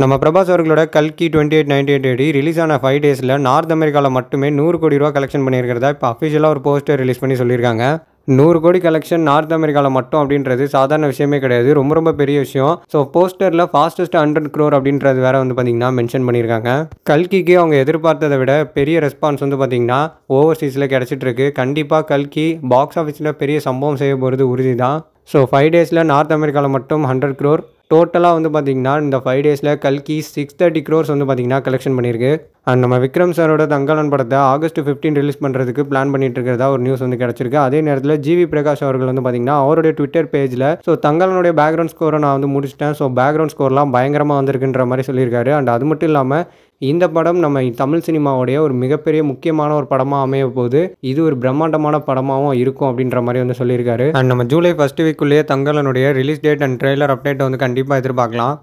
நம்ம பிரபாஸ் அவர்களோட கல்கி 2898 ரிலீஸ் ஆன 5 டேஸில் நார்த் அமெரிக்காவில் மட்டுமே 100 கோடி ரூபா கலெக்ஷன் பண்ணியிருக்கிறதா இப்போ அஃபிஷியலாக ஒரு போஸ்டர் ரிலீஸ் பண்ணி சொல்லியிருக்காங்க. 100 கோடி கலெக்ஷன் நார்த் அமெரிக்காவில் மட்டும் அப்படின்றது சாதாரண விஷயமே கிடையாது, ரொம்ப ரொம்ப பெரிய விஷயம். ஸோ போஸ்டரில் ஃபாஸ்டஸ்ட் 100 crore அப்படின்றது வேற வந்து பார்த்தீங்கன்னா மென்ஷன் பண்ணியிருக்காங்க. கல்கிக்கு அவங்க எதிர்பார்த்ததை விட பெரிய ரெஸ்பான்ஸ் வந்து பார்த்தீங்கன்னா ஓவர்சீஸில் கிடச்சிட்டு இருக்கு. கண்டிப்பாக கல்கி பாக்ஸ் ஆஃபீஸில் பெரிய சம்பவம் செய்ய போகிறது உறுதி தான். ஸோ 5 டேஸில் நார்த் அமெரிக்காவில் மட்டும் 100 crore, டோட்டலாக வந்து பார்த்தீங்கன்னா இந்த 5 டேஸில் கல்கி 630 crores வந்து பார்த்தீங்கன்னா கலெக்ஷன் பண்ணியிருக்கு. அண்ட் நம்ம விக்ரம் சாரோட தங்கலன் படத்தை ஆகஸ்ட் 15 ரிலீஸ் பண்ணுறதுக்கு பிளான் பண்ணிட்டு இருக்கிறதா ஒரு நியூஸ் வந்து கிடச்சிருக்கு. அதே நேரத்தில் ஜிவி பிரகாஷ் அவர்கள் வந்து பார்த்தீங்கன்னா அவருடைய ட்விட்டர் பேஜில் ஸோ தங்கலனுடைய பேக்ரவுண்ட் ஸ்கோரை நான் வந்து முடிச்சிட்டேன், ஸோ பேக்ரவுண்ட் ஸ்கோர்லாம் பயங்கரமாக வந்திருக்குன்ற மாதிரி சொல்லியிருக்காரு. அண்ட் அது மட்டும் இல்லாமல் இந்த படம் நம்ம தமிழ் சினிமாவுடைய ஒரு மிகப்பெரிய முக்கியமான ஒரு படமாக அமைய போகுது, இது ஒரு பிரம்மாண்டமான படமாகவும் இருக்கும் அப்படின்ற மாதிரி வந்து சொல்லியிருக்காரு. அண்ட் நம்ம ஜூலை 1st வீக்குள்ளேயே தங்கலனுடைய release date and trailer update வந்து கண்டிப்பாக எதிர்பார்க்கலாம்.